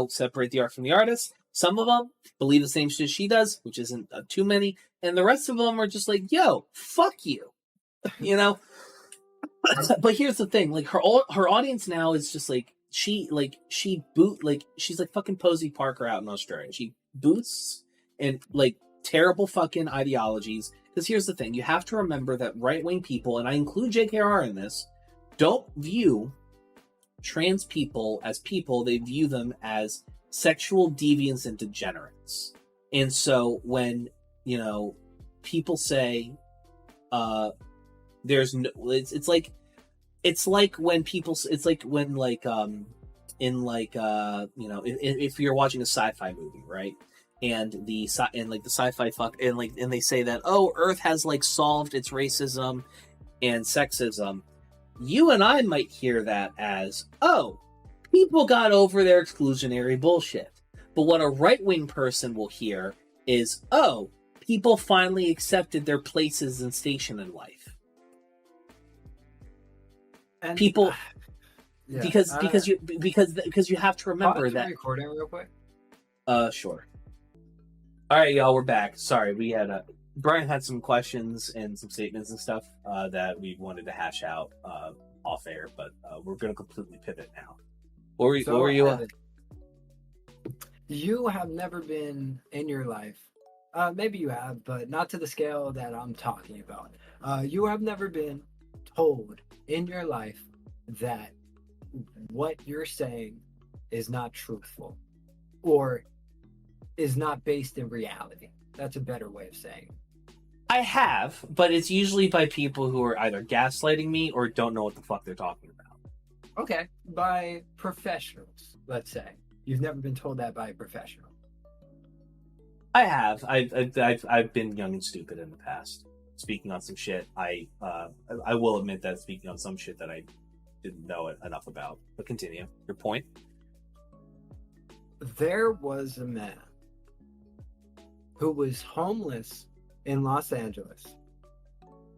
separate the art from the artist. Some of them believe the same shit she does, which isn't too many. And the rest of them are just like, yo, fuck you. But here's the thing, like her audience now is just like she's like fucking Posey Parker out in Australia. She boosts and like terrible fucking ideologies. Because here's the thing, you have to remember that right-wing people, and I include JKR in this, don't view trans people as people, they view them as sexual deviants and degenerates. And so when, you know, people say there's no, it's like when people, it's like when like in like you know, if you're watching a sci-fi movie, right, and the sci-fi and they say that, oh, Earth has like solved its racism and sexism, you and I might hear that as, oh, people got over their exclusionary bullshit. But what a right-wing person will hear is, oh, people finally accepted their places and station in life. And people, yeah, because you have to remember that. Recording real quick. Sure. All right, y'all, we're back. Sorry, we had Brian had some questions and some statements and stuff that we wanted to hash out off air, but we're going to completely pivot now. What were you? You have never been in your life. Maybe you have, but not to the scale that I'm talking about. You have never been told in your life that what you're saying is not truthful or is not based in reality. That's a better way of saying it. I have, but it's usually by people who are either gaslighting me or don't know what the fuck they're talking about. Okay, by professionals, let's say. You've never been told that by a professional. I have. I've been young and stupid in the past, speaking on some shit. I will admit that, speaking on some shit that I didn't know enough about. But continue. Your point? There was a man who was homeless in Los Angeles,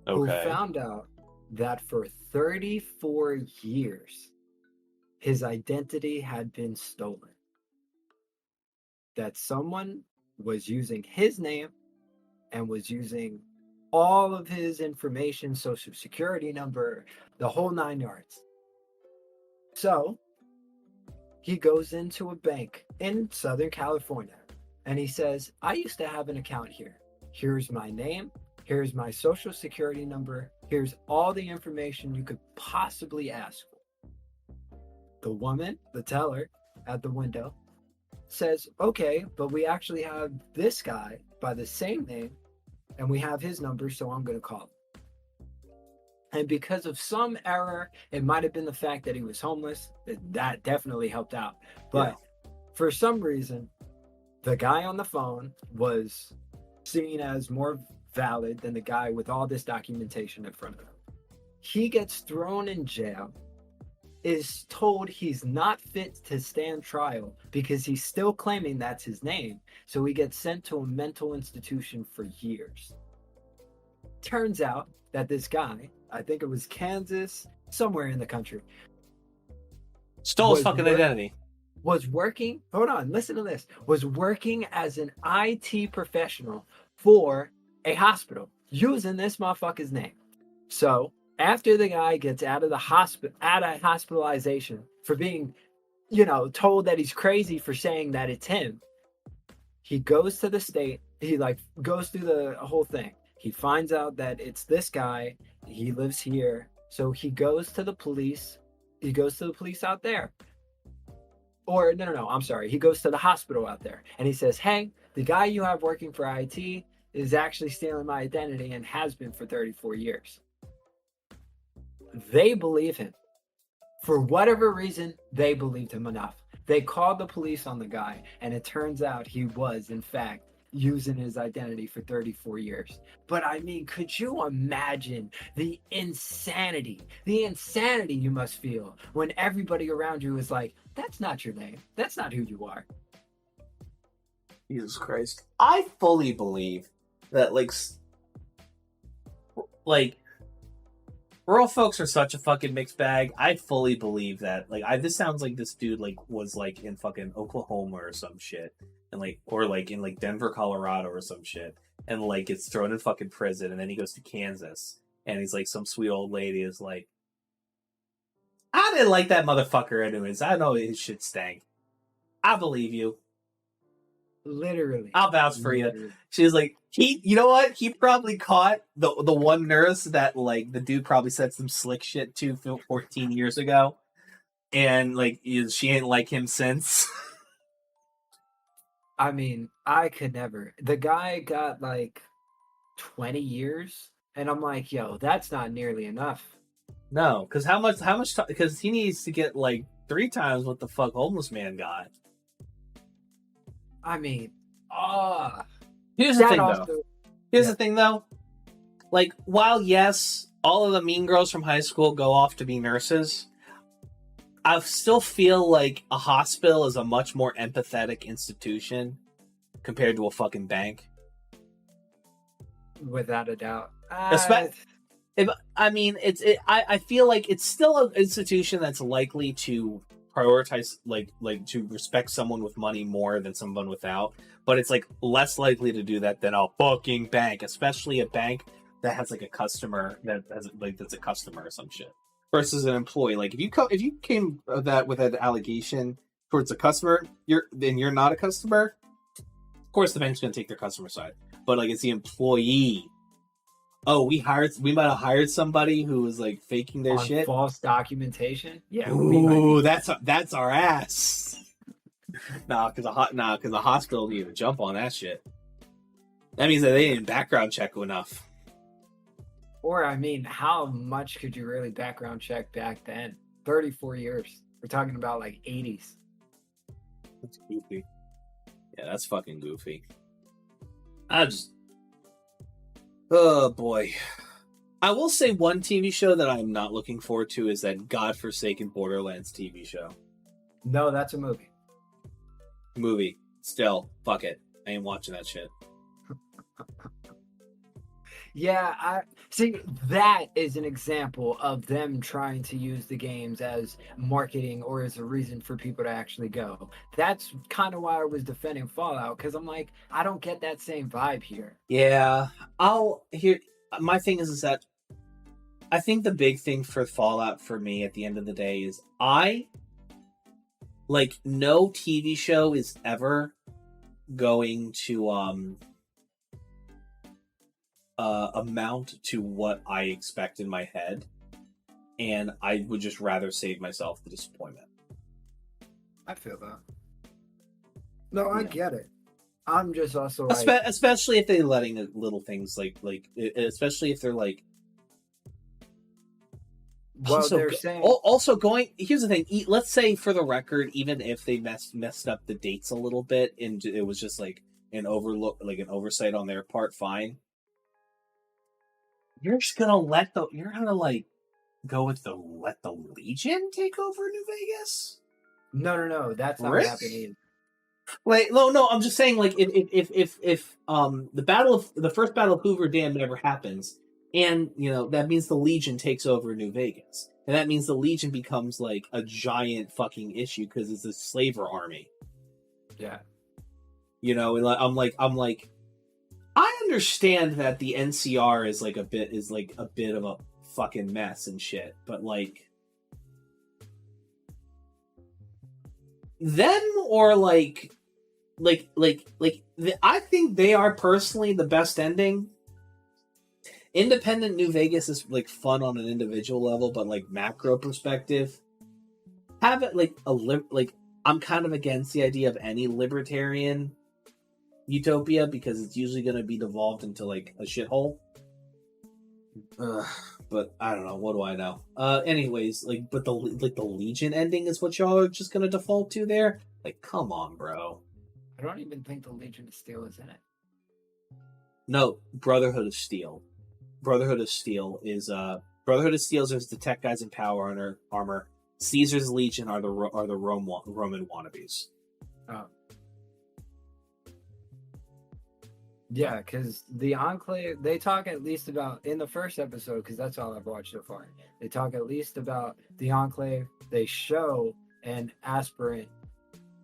who found out that for 34 years, his identity had been stolen. That someone was using his name and was using all of his information, social security number, the whole 9 yards. So he goes into a bank in Southern California and he says, I used to have an account here. Here's my name. Here's my social security number. Here's all the information you could possibly ask for. The woman, the teller at the window, says, okay, but we actually have this guy by the same name and we have his number, so I'm going to call him. And because of some error, it might have been the fact that he was homeless. That definitely helped out. But for some reason, the guy on the phone was seen as more valid than the guy with all this documentation in front of him. He gets thrown in jail, is told he's not fit to stand trial because he's still claiming that's his name. So he gets sent to a mental institution for years. Turns out that this guy, I think it was Kansas, somewhere in the country, stole his fucking identity. Was working, hold on, listen to this, was working as an IT professional for a hospital using this motherfucker's name. So after the guy gets out of hospitalization for being, told that he's crazy for saying that it's him, he goes to the state, he goes through the whole thing. He finds out that it's this guy, he lives here. So he goes to the police. He goes to the police out there. Or no, I'm sorry. He goes to the hospital out there and he says, hey, the guy you have working for IT is actually stealing my identity and has been for 34 years. They believe him. For whatever reason, they believed him enough. They called the police on the guy, and it turns out he was, in fact, using his identity for 34 years. But I mean, could you imagine the insanity you must feel when everybody around you is like, that's not your name. That's not who you are. Jesus Christ. I fully believe that, rural folks are such a fucking mixed bag. I fully believe that. This sounds like this dude, was, in fucking Oklahoma or some shit. And, in, Denver, Colorado or some shit. And, gets thrown in fucking prison. And then he goes to Kansas. And he's some sweet old lady is like, I didn't like that motherfucker anyways. I know his shit stank. I believe you. Literally. I'll vouch for you. She was like, you know what? He probably caught the one nurse that like the dude probably said some slick shit to 14 years ago, and like she ain't like him since. I mean, I could never. The guy got like 20 years, and I'm like, yo, that's not nearly enough. No, because how much? Because he needs to get like 3 times what the fuck homeless man got. I mean, here's the thing, though. Here's the thing, though. Like, while yes, all of the mean girls from high school go off to be nurses, I still feel like a hospital is a much more empathetic institution compared to a fucking bank. Without a doubt. I mean, I feel like it's still an institution that's likely to prioritize, like to respect someone with money more than someone without. But it's like less likely to do that than a fucking bank, especially a bank that has like a customer that's a customer or some shit versus an employee. Like if you came that with an allegation towards a customer, you're not a customer. Of course, the bank's gonna take their customer side, but like it's the employee. Oh, we might have hired somebody who was like faking their shit. False documentation. Yeah. Ooh, that's our ass. Because the hospital didn't even jump on that shit. That means that they didn't background check enough. Or I mean, how much could you really background check back then? 34 years. We're talking about like 80s. That's goofy. Yeah, that's fucking goofy. Oh boy. I will say one TV show that I'm not looking forward to is that godforsaken Borderlands TV show. No, that's a movie. Movie. Still, fuck it. I ain't watching that shit. Yeah, I see that is an example of them trying to use the games as marketing or as a reason for people to actually go. That's kind of why I was defending Fallout, because I'm like, I don't get that same vibe here. Yeah, my thing is that I think the big thing for Fallout for me at the end of the day is no TV show is ever going to amount to what I expect in my head, and I would just rather save myself the disappointment. I feel that. No, I get it. I'm just also especially if they're letting little things like especially if they're like. Well, they're saying also going. Here's the thing. Let's say for the record, even if they messed up the dates a little bit, and it was just like an oversight on their part, fine. You're just gonna let the Legion take over New Vegas? No, that's not happening. Like no, I'm just saying like if the first battle of Hoover Dam never happens, and that means the Legion takes over New Vegas, and that means the Legion becomes like a giant fucking issue because it's a slaver army. Yeah, and I'm like. I understand that the NCR is like a bit of a fucking mess and shit, but like them or I think they are personally the best ending. Independent New Vegas is like fun on an individual level, but like macro perspective, have it I'm kind of against the idea of any libertarian utopia because it's usually going to be devolved into like a shithole. But I don't know. What do I know? Anyways, but the Legion ending is what y'all are just going to default to there. Like, come on, bro. I don't even think the Legion of Steel is in it. No, Brotherhood of Steel. Brotherhood of Steel is the tech guys in power armor. Caesar's Legion are the Roman wannabes. Oh. Yeah, because the Enclave, they talk at least about, in the first episode, because that's all I've watched so far, they talk at least about the Enclave, they show an aspirant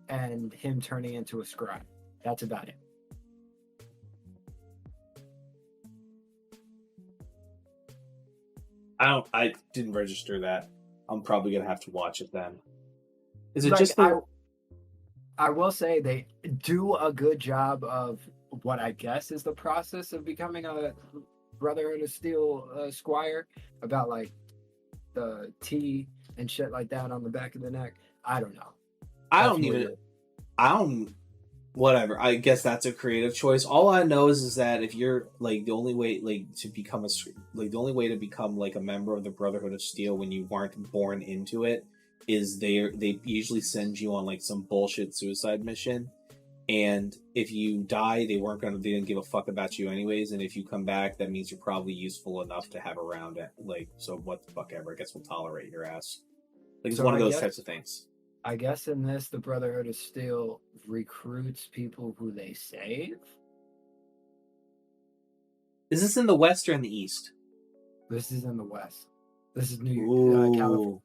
and him turning into a scribe. That's about it. I didn't register that. I'm probably gonna have to watch it then. Is it Like, just I will say they do a good job of what I guess is the process of becoming a Brotherhood of Steel squire, about like the T and shit like that on the back of the neck. I don't know. I That's don't even weird. I don't whatever. I guess that's a creative choice. All I know is that if you're like the only way to become like a member of the Brotherhood of Steel when you weren't born into it is they usually send you on like some bullshit suicide mission, and if you die they didn't give a fuck about you anyways, and if you come back that means you're probably useful enough to have around it, like, so what the fuck ever, I guess we'll tolerate your ass. Like, it's So one of I those guess- types of things. I guess in this, the Brotherhood of Steel recruits people who they save. Is this in the West or in the East? This is in the West. This is New York, California.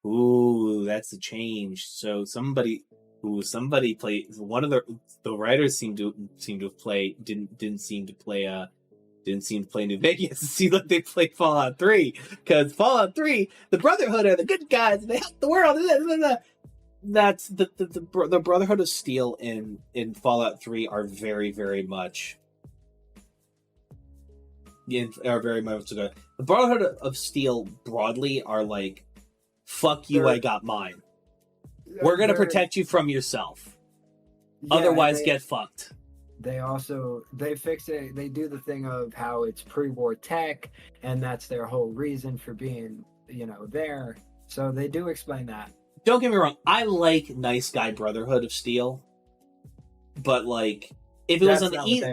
Ooh, that's a change. So somebody played, one of the writers seemed to have played didn't seem to play New Vegas. It seemed like they played Fallout 3, because Fallout 3, the Brotherhood are the good guys and they help the world. That's the Brotherhood of Steel in Fallout 3 are very, very much the Brotherhood of Steel broadly are like, fuck you, I got mine. We're gonna protect you from yourself. Yeah, Otherwise, get fucked. They fix it. They do the thing of how it's pre-war tech, and that's their whole reason for being, there. So they do explain that. Don't get me wrong, I like Nice Guy Brotherhood of Steel, but like, if it was on the East,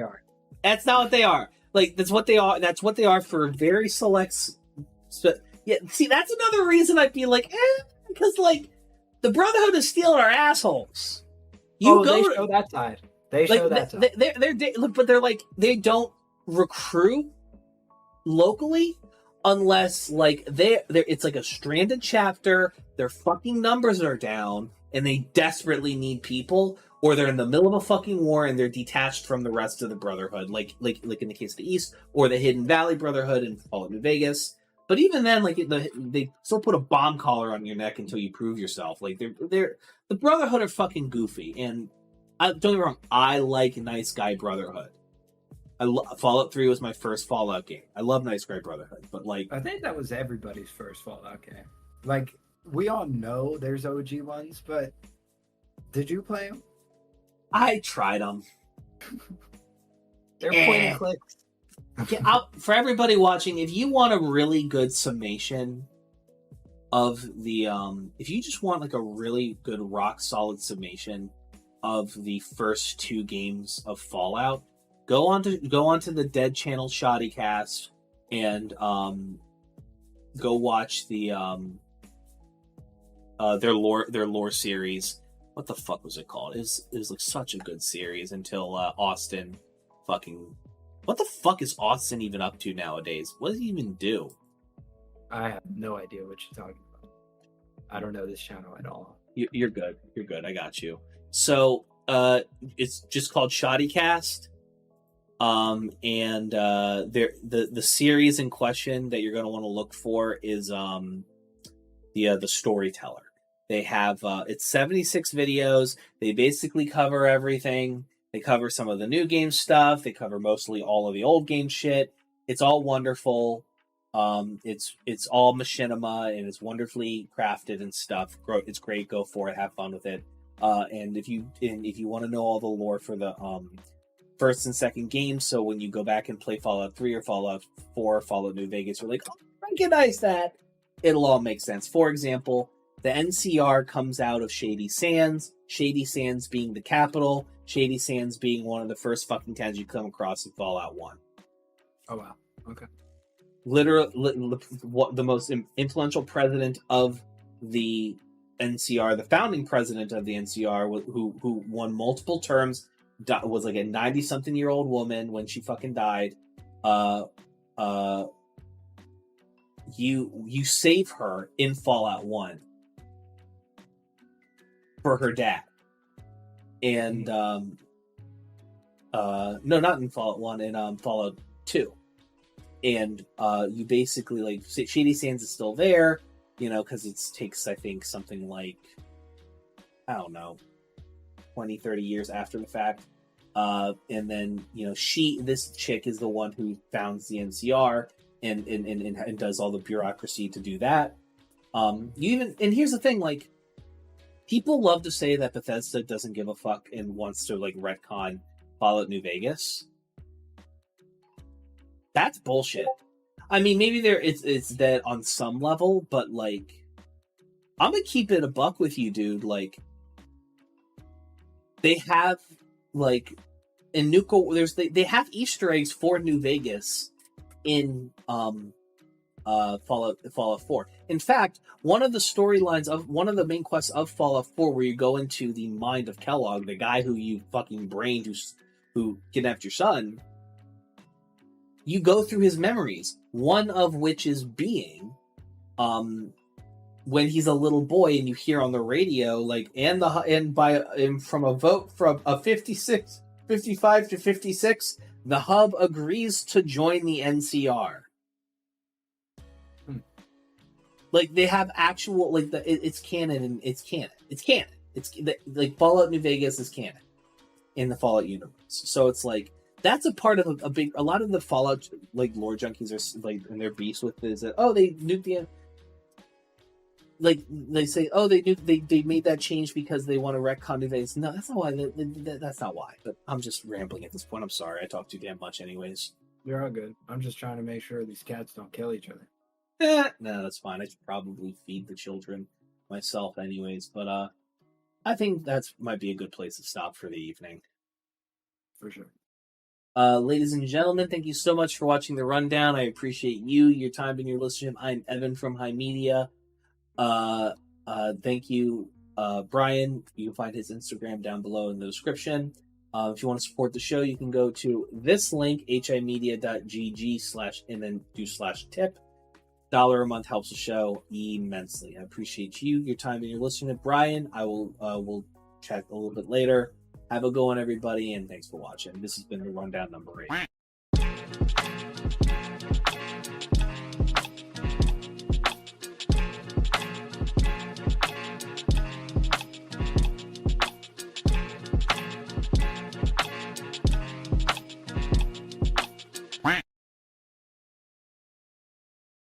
that's not what they are. Like, that's what they are. That's what they are for very select. Yeah, see, that's another reason I'd be like, because like, the Brotherhood of Steel are assholes. They show that side. They show that side. But they're like, they don't recruit locally unless like they're it's like a stranded chapter, their fucking numbers are down and they desperately need people, or they're in the middle of a fucking war and they're detached from the rest of the Brotherhood, like in the case of the East, or the Hidden Valley Brotherhood in Fallout New Vegas. But even then, like, they still put a bomb collar on your neck until you prove yourself. Like, they're the Brotherhood are fucking goofy, and don't get me wrong, I like Nice Guy Brotherhood. Fallout 3 was my first Fallout game. I love Nice Guy Brotherhood, but like, I think that was everybody's first Fallout game. Like, we all know there's OG ones, but did you play them? I tried them. They're point and clicks. Yeah, for everybody watching, if you want a really good summation of the, if you just want like a really good rock solid summation of the first two games of Fallout, go onto the Dead Channel Shoddycast and go watch the their lore series. What the fuck was it called? It was like such a good series until Austin fucking. What the fuck is Austin even up to nowadays? What does he even do? I have no idea what you're talking about. I don't know this channel at all. You're good. You're good. I got you. So it's just called Shoddycast. And the series in question that you're going to want to look for is the Storyteller. They have it's 76 videos. They basically cover everything. They cover some of the new game stuff. They cover mostly all of the old game shit. It's all wonderful. It's all machinima and it's wonderfully crafted and stuff. It's great. Go for it. Have fun with it. And if you want to know all the lore for the first and second games, so when you go back and play Fallout 3 or Fallout 4 or Fallout New Vegas, you're like, oh, recognize that. It'll all make sense. For example, the NCR comes out of Shady Sands. Shady Sands being the capital. Shady Sands being one of the first fucking towns you come across in Fallout 1. Oh, wow. Okay. Literally, the most influential president of the NCR, the founding president of the NCR, who won multiple terms, was like a 90-something-year-old woman when she fucking died. You save her in Fallout 1 for her dad. And no, not in Fallout 1, in Fallout 2. And you basically, like, Shady Sands is still there. you know, because it takes, I think, something like, I don't know, 20, 30 years after the fact. And then, you know, this chick is the one who founds the NCR and does all the bureaucracy to do that. And here's the thing, like, people love to say that Bethesda doesn't give a fuck and wants to, like, retcon Fallout New Vegas. That's bullshit. I mean, maybe it's that on some level, but, like, I'm gonna keep it a buck with you, dude. Like, they have, like, in they have Easter eggs for New Vegas in Fallout 4. In fact, one of the main quests of Fallout 4, where you go into the mind of Kellogg, the guy who you fucking brained, who kidnapped your son, you go through his memories. One of which is being, when he's a little boy, and you hear on the radio, like, from a vote from a 55 to 56, the hub agrees to join the NCR. Like, they have actual, like, it's canon, and it's canon. It's canon. Like, Fallout New Vegas is canon in the Fallout universe. So it's like, that's a part of a lot of the Fallout, like, lore junkies are, like, and their beefs with is that, oh, they nuked the, like, they say, oh, they made that change because they want to retcon New Vegas. No, that's not why. That's not why. But I'm just rambling at this point. I'm sorry. I talk too damn much anyways. You're all good. I'm just trying to make sure these cats don't kill each other. No, that's fine. I should probably feed the children myself anyways. But I think that might be a good place to stop for the evening. For sure. Ladies and gentlemen, thank you so much for watching the rundown. I appreciate you, your time, and your listenership. I'm Evan from HIMedia. Thank you, Brian. You can find his Instagram down below in the description. If you want to support the show, you can go to this link, himedia.gg/ and then do /tip. $1 a month helps the show immensely. I appreciate you, your time, and your listening. Brian, I will we'll chat a little bit later. Have a good one, everybody, and thanks for watching. This has been the rundown number 8.